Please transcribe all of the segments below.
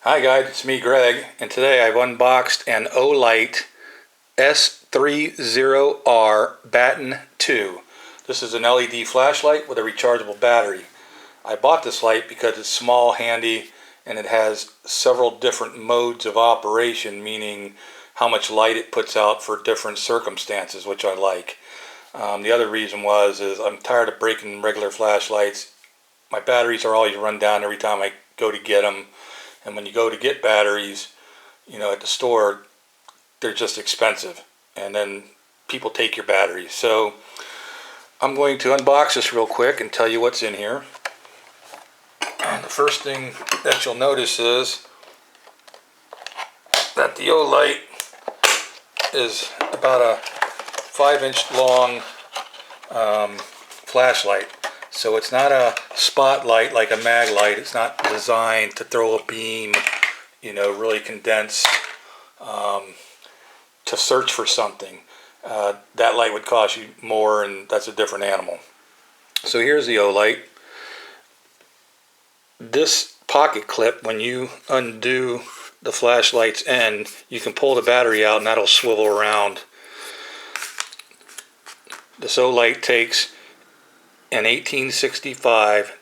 Hi guys, it's me Greg, and today I've unboxed an Olight S30R Batten 2. This is an LED flashlight with a rechargeable battery. I bought this light because it's small, handy, and it has several different modes of operation, meaning how much light it puts out for different circumstances, which I like. The other reason is I'm tired of breaking regular flashlights. My batteries are always run down every time I go to get them. And when you go to get batteries, at the store, they're just expensive. And then people take your batteries. So I'm going to unbox this real quick and tell you what's in here. And the first thing that you'll notice is that the Olight is about a 5-inch long flashlight. So it's not a spotlight like a mag light. It's not designed to throw a beam, really condensed to search for something. That light would cost you more, and that's a different animal. So here's the Olight. This pocket clip, when you undo the flashlight's end, you can pull the battery out and that'll swivel around. This Olight takes an 1865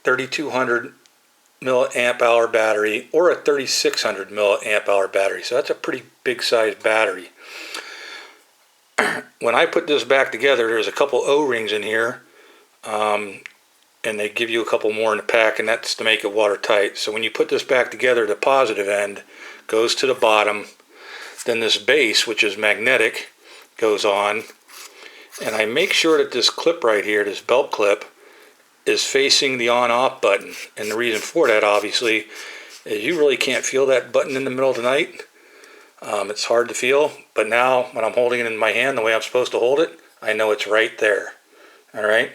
3200 milliamp hour battery or a 3600 milliamp hour battery, so that's a pretty big size battery. When I put this back together, there's a couple O-rings in here, and they give you a couple more in the pack, and that's to make it watertight. So when you put this back together, the positive end goes to the bottom, then this base, which is magnetic, goes on. And I make sure that this clip right here, this belt clip, is facing the on-off button. And the reason for that, obviously, is you really can't feel that button in the middle of the night. It's hard to feel, but now when I'm holding it in my hand the way I'm supposed to hold it, I know it's right there. All right.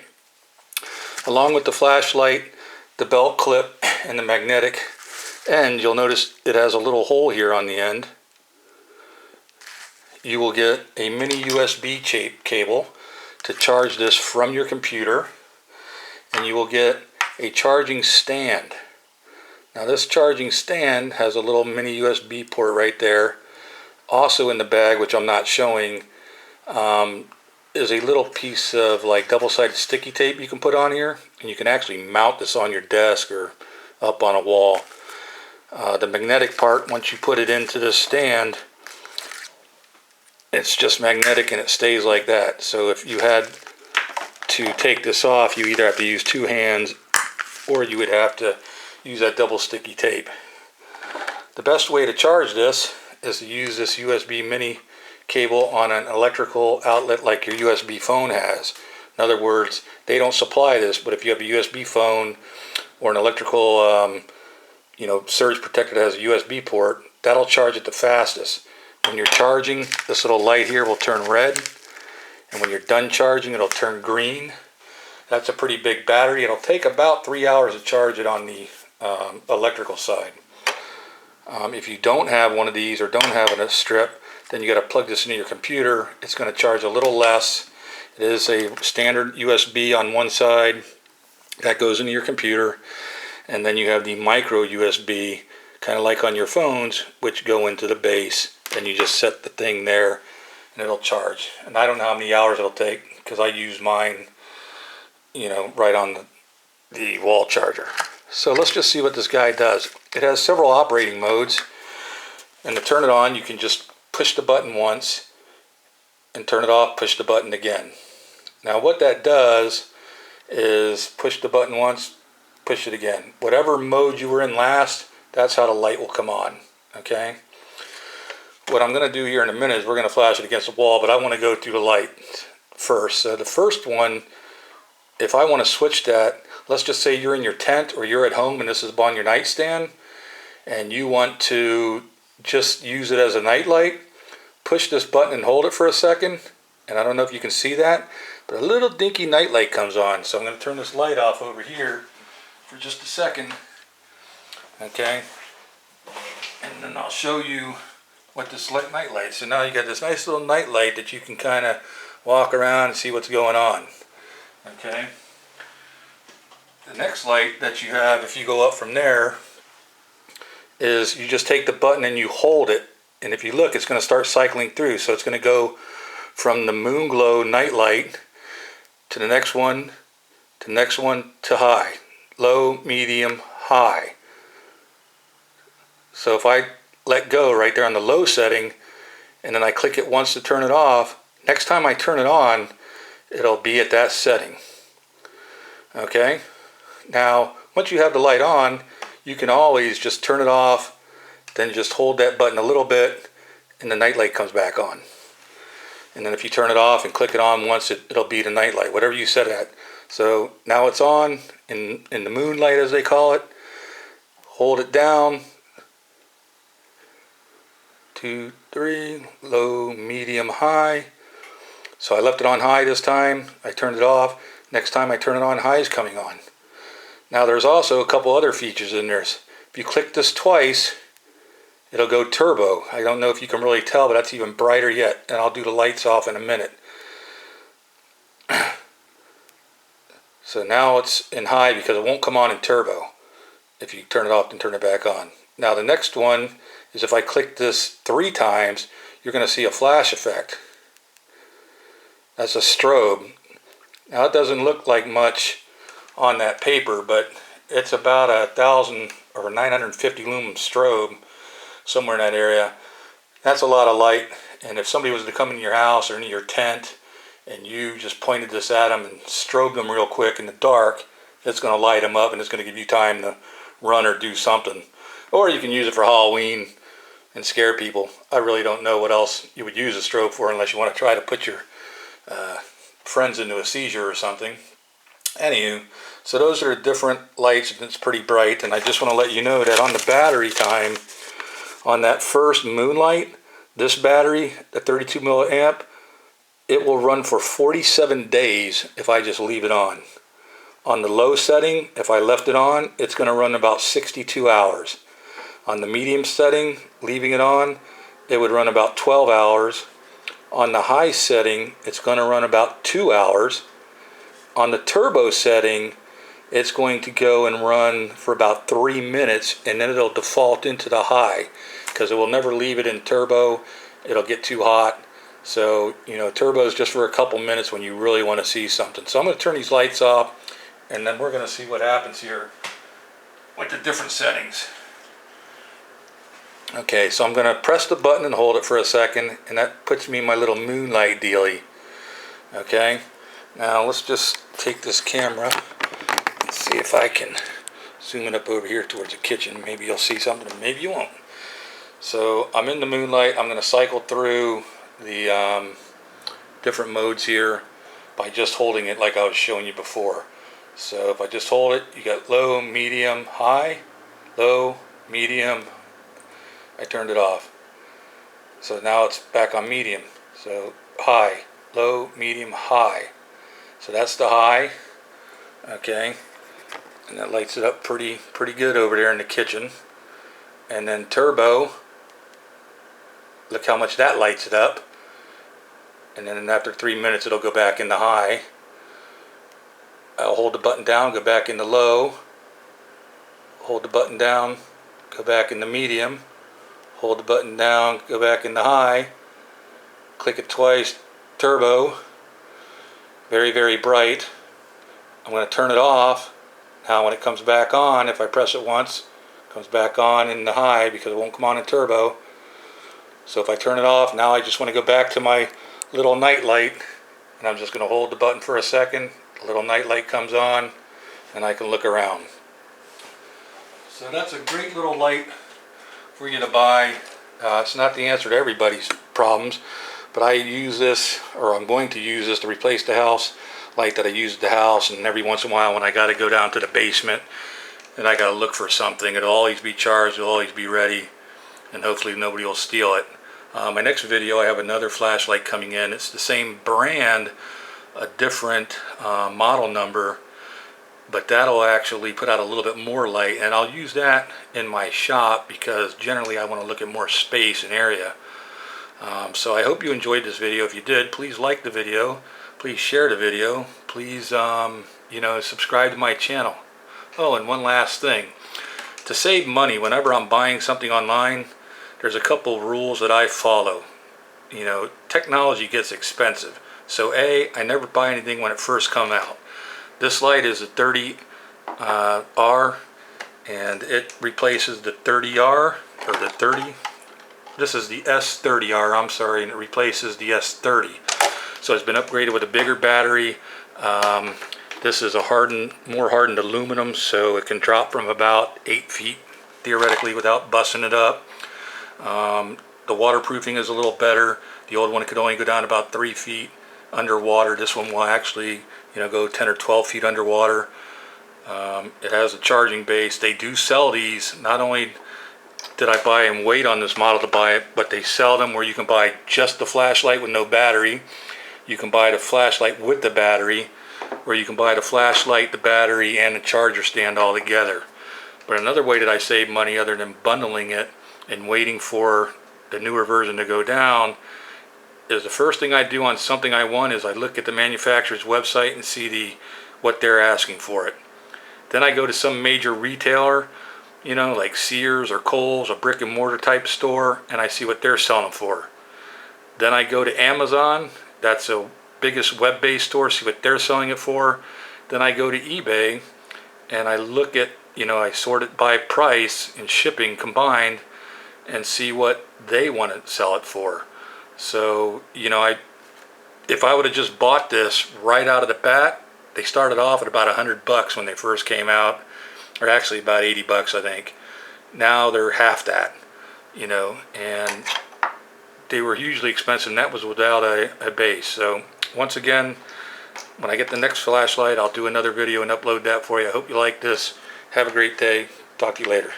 Along with the flashlight, the belt clip, and the magnetic end, you'll notice it has a little hole here on the end. You will get a mini USB cable to charge this from your computer, and you will get a charging stand. Now this charging stand has a little mini USB port right there. Also in the bag, which I'm not showing, is a little piece of like double-sided sticky tape you can put on here, and you can actually mount this on your desk or up on a wall. The magnetic part, once you put it into this stand, it's just magnetic and it stays like that. So if you had to take this off, you either have to use two hands or you would have to use that double sticky tape. The best way to charge this is to use this USB mini cable on an electrical outlet like your USB phone has. In other words, they don't supply this, but if you have a USB phone or an electrical surge protector that has a USB port, that'll charge it the fastest. When you're charging, this little light here will turn red, and when you're done charging, it'll turn green. That's a pretty big battery. It'll take about 3 hours to charge it on the electrical side. If you don't have one of these or don't have a strip, then you got to plug this into your computer. It's going to charge a little less. It is a standard USB on one side that goes into your computer, and then you have the micro USB, kind of like on your phones, which go into the base. Then you just set the thing there and it'll charge. And I don't know how many hours it'll take because I use mine, right on the wall charger. So let's just see what this guy does. It has several operating modes, and to turn it on, you can just push the button once and turn it off, push the button again. Now what that does is push the button once, push it again. Whatever mode you were in last, that's how the light will come on. Okay. What I'm going to do here in a minute is we're going to flash it against the wall, but I want to go through the light first. So the first one, if I want to switch that, let's just say you're in your tent or you're at home and this is on your nightstand and you want to just use it as a night light, push this button and hold it for a second, and I don't know if you can see that, but a little dinky night light comes on. So I'm going to turn this light off over here for just a second. Okay, and then I'll show you what this night light. So now you got this nice little night light that you can kind of walk around and see what's going on. Okay. The next light that you have, if you go up from there, is you just take the button and you hold it, and if you look, it's going to start cycling through. So it's going to go from the moon glow night light to the next one, to the next one, to high, low, medium, high. So if I let go right there on the low setting, and then I click it once to turn it off, next time I turn it on, it'll be at that setting. Okay? Now, once you have the light on, you can always just turn it off, then just hold that button a little bit, and the night light comes back on. And then if you turn it off and click it on once, it'll be the night light, whatever you set it at. So now it's on, in the moonlight as they call it. Hold it down. 2, 3, low, medium, high. So I left it on high this time. I turned it off. Next time I turn it on, high is coming on. Now there's also a couple other features in there. If you click this twice, it'll go turbo. I don't know if you can really tell, but that's even brighter yet. And I'll do the lights off in a minute. So now it's in high because it won't come on in turbo if you turn it off and turn it back on. Now the next one is if I click this 3 times, you're going to see a flash effect. That's a strobe. Now it doesn't look like much on that paper, but it's about 1,000 or 950 lumen strobe, somewhere in that area. That's a lot of light, and if somebody was to come in your house or in your tent and you just pointed this at them and strobed them real quick in the dark, it's going to light them up and it's going to give you time to run or do something. Or you can use it for Halloween and scare people. I really don't know what else you would use a strobe for unless you want to try to put your friends into a seizure or something. Anywho, so those are different lights, and it's pretty bright. And I just want to let you know that on the battery time, on that first moonlight, this battery, the 32 milliamp, it will run for 47 days if I just leave it on. On the low setting, if I left it on, it's going to run about 62 hours. On the medium setting, leaving it on, it would run about 12 hours. On the high setting, it's going to run about 2 hours. On the turbo setting, it's going to go and run for about 3 minutes, and then it'll default into the high because it will never leave it in turbo. It'll get too hot. So, turbo is just for a couple minutes when you really want to see something. So I'm going to turn these lights off, and then we're going to see what happens here with the different settings. Okay, so I'm going to press the button and hold it for a second, and that puts me in my little moonlight dealie. Okay, now let's just take this camera and see if I can zoom it up over here towards the kitchen. Maybe you'll see something, maybe you won't. So I'm in the moonlight. I'm going to cycle through the different modes here by just holding it like I was showing you before. So if I just hold it, you got low, medium, high, low, medium. I turned it off. So now it's back on medium. So high, low, medium, high. So that's the high. Okay. And that lights it up pretty good over there in the kitchen. And then turbo. Look how much that lights it up. And then after 3 minutes it'll go back in the high. I'll hold the button down, go back in the low. Hold the button down, go back in the medium. Hold the button down, go back in the high. Click it twice, turbo. Very, very bright. I'm going to turn it off. Now when it comes back on, if I press it once, it comes back on in the high because it won't come on in turbo. So if I turn it off, now I just want to go back to my little night light, and I'm just going to hold the button for a second. The little night light comes on, and I can look around. So that's a great little light for you to buy. It's not the answer to everybody's problems, but I use this, or I'm going to use this to replace the house light that I use at the house. And every once in a while when I got to go down to the basement and I got to look for something, it'll always be charged, it'll always be ready, and hopefully nobody will steal it. My next video I have another flashlight coming in. It's the same brand, a different model number, but that'll actually put out a little bit more light, and I'll use that in my shop because generally I want to look at more space and area. So I hope you enjoyed this video. If you did, please like the video, please share the video, please subscribe to my channel. Oh, and one last thing. to save money, whenever I'm buying something online, there's a couple of rules that I follow. You know, technology gets expensive. So I never buy anything when it first comes out. This light is a 30R, and it replaces the 30R, or the 30. This is the S30R, I'm sorry, and it replaces the S30. So it's been upgraded with a bigger battery. This is a more hardened aluminum, so it can drop from about 8 feet theoretically without busting it up. The waterproofing is a little better. The old one could only go down about 3 feet underwater. This one will actually, go 10 or 12 feet underwater. It has a charging base. They do sell these. Not only did I buy and wait on this model to buy it, but they sell them where you can buy just the flashlight with no battery. You can buy the flashlight with the battery, or you can buy the flashlight, the battery, and the charger stand all together. But another way that I save money, other than bundling it and waiting for the newer version to go down, is the first thing I do on something I want is I look at the manufacturer's website and see what they're asking for it. Then I go to some major retailer, like Sears or Kohl's, a brick and mortar type store, and I see what they're selling for. Then I go to Amazon, that's the biggest web-based store, see what they're selling it for. Then I go to eBay and I look at, I sort it by price and shipping combined and see what they want to sell it for. So, if I would have just bought this right out of the bat, they started off at about $100 when they first came out, or actually about $80, I think. Now they're half that, and they were hugely expensive, and that was without a base. So once again, when I get the next flashlight, I'll do another video and upload that for you. I hope you like this. Have a great day. Talk to you later.